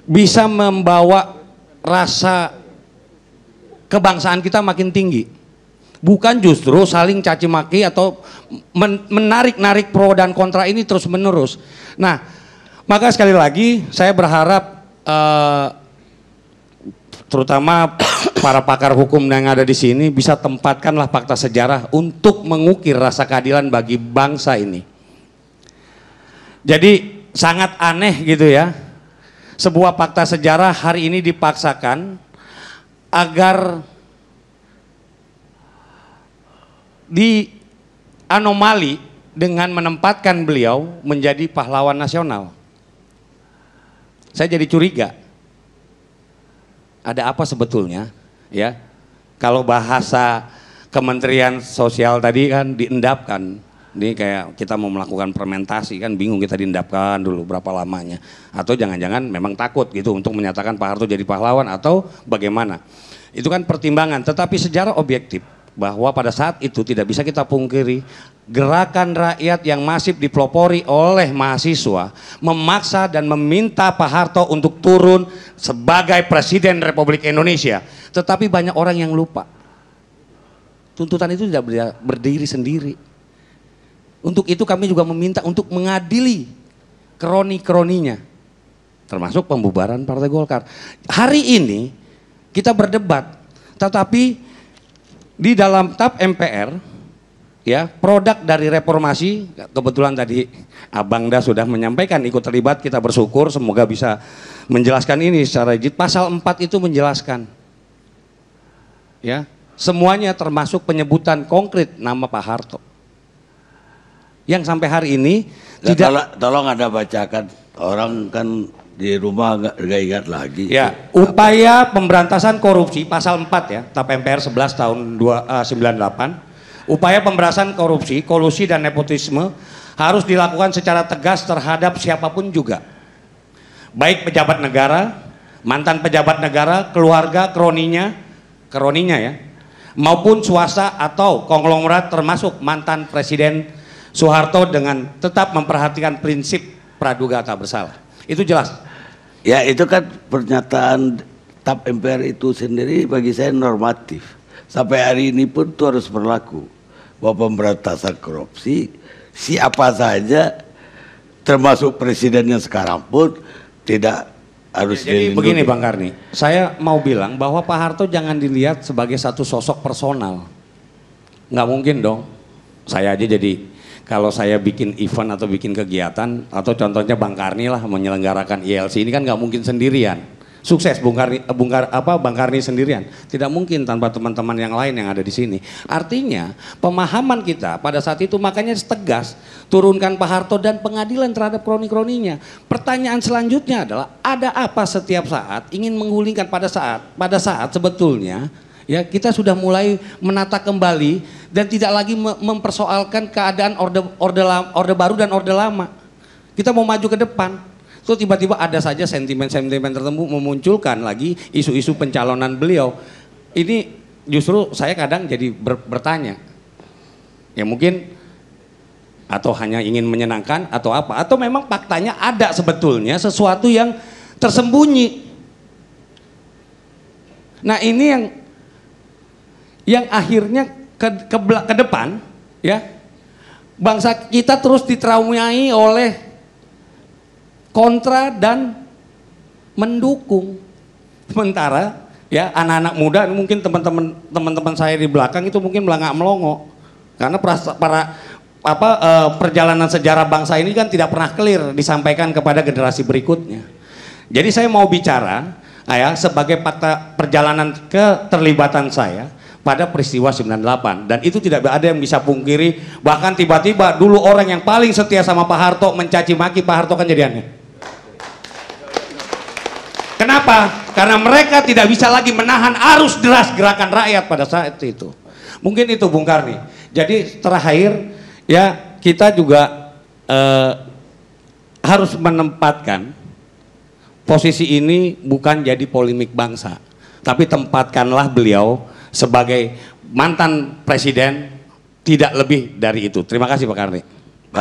bisa membawa rasa kebangsaan kita makin tinggi. Bukan justru saling caci maki atau menarik-narik pro dan kontra ini terus menerus. Nah, maka sekali lagi saya berharap terutama para pakar hukum yang ada di sini bisa tempatkanlah fakta sejarah untuk mengukir rasa keadilan bagi bangsa ini. Jadi sangat aneh gitu ya, sebuah fakta sejarah hari ini dipaksakan agar di anomali dengan menempatkan beliau menjadi pahlawan nasional. Saya jadi curiga, ada apa sebetulnya ya? Kalau bahasa Kementerian Sosial tadi kan diendapkan, ini kayak kita mau melakukan fermentasi kan, bingung kita diendapkan dulu berapa lamanya, atau jangan-jangan memang takut gitu untuk menyatakan Pak Harto jadi pahlawan atau bagaimana? Itu kan pertimbangan, tetapi sejarah objektif bahwa pada saat itu tidak bisa kita pungkiri gerakan rakyat yang masif dipelopori oleh mahasiswa memaksa dan meminta Pak Harto untuk turun sebagai Presiden Republik Indonesia. Tetapi banyak orang yang lupa, tuntutan itu tidak berdiri sendiri. Untuk itu kami juga meminta untuk mengadili kroni-kroninya, termasuk pembubaran Partai Golkar. Hari ini kita berdebat, tetapi di dalam TAP MPR ya, produk dari reformasi, kebetulan tadi Abang Da sudah menyampaikan ikut terlibat, kita bersyukur semoga bisa menjelaskan ini secara rigid. Pasal 4 itu menjelaskan ya, semuanya termasuk penyebutan konkret nama Pak Harto yang sampai hari ini ya, tidak. Tolong Anda bacakan, orang kan di rumah nggak ingat lagi. Ya, upaya pemberantasan korupsi pasal 4 ya, TAP MPR 11 tahun 98. Upaya pemberantasan korupsi, kolusi dan nepotisme harus dilakukan secara tegas terhadap siapapun juga. Baik pejabat negara, mantan pejabat negara, keluarga, kroninya ya, maupun swasta atau konglomerat termasuk mantan Presiden Soeharto dengan tetap memperhatikan prinsip praduga tak bersalah. Itu jelas. Ya, itu kan pernyataan TAP MPR itu sendiri bagi saya normatif. Sampai hari ini pun itu harus berlaku. Bahwa pemberantasan korupsi siapa saja termasuk presidennya sekarang pun tidak harus jadi dilindungi. Begini Bang Karni, saya mau bilang bahwa Pak Harto jangan dilihat sebagai satu sosok personal. Nggak mungkin dong. Saya aja jadi, kalau saya bikin event atau bikin kegiatan, atau contohnya Bang Karni lah menyelenggarakan ILC, ini kan nggak mungkin sendirian. Sukses Bang Karni sendirian, tidak mungkin tanpa teman-teman yang lain yang ada di sini. Artinya pemahaman kita pada saat itu makanya tegas, turunkan Pak Harto dan pengadilan terhadap kroni-kroninya. Pertanyaan selanjutnya adalah, ada apa setiap saat ingin menggulingkan pada saat sebetulnya ya kita sudah mulai menata kembali dan tidak lagi mempersoalkan keadaan orde baru dan orde lama. Kita mau maju ke depan. So tiba-tiba ada saja sentimen-sentimen tertentu memunculkan lagi isu-isu pencalonan beliau. Ini justru saya kadang jadi bertanya. Ya mungkin atau hanya ingin menyenangkan atau apa, atau memang faktanya ada sebetulnya sesuatu yang tersembunyi. Nah, ini yang akhirnya ke depan ya, bangsa kita terus ditraumai oleh kontra dan mendukung. Sementara ya anak-anak muda, mungkin teman-teman saya di belakang itu mungkin melangak melongo karena perjalanan sejarah bangsa ini kan tidak pernah clear disampaikan kepada generasi berikutnya. Jadi saya mau bicara ya sebagai fakta perjalanan keterlibatan saya pada peristiwa 98, dan itu tidak ada yang bisa pungkiri. Bahkan tiba-tiba dulu orang yang paling setia sama Pak Harto mencaci maki Pak Harto kan jadi aneh. Kenapa? Karena mereka tidak bisa lagi menahan arus deras gerakan rakyat pada saat itu. Mungkin itu Bung Karni. Jadi terakhir ya, kita juga harus menempatkan posisi ini bukan jadi polemik bangsa, tapi tempatkanlah beliau sebagai mantan presiden, tidak lebih dari itu. Terima kasih Pak Karni.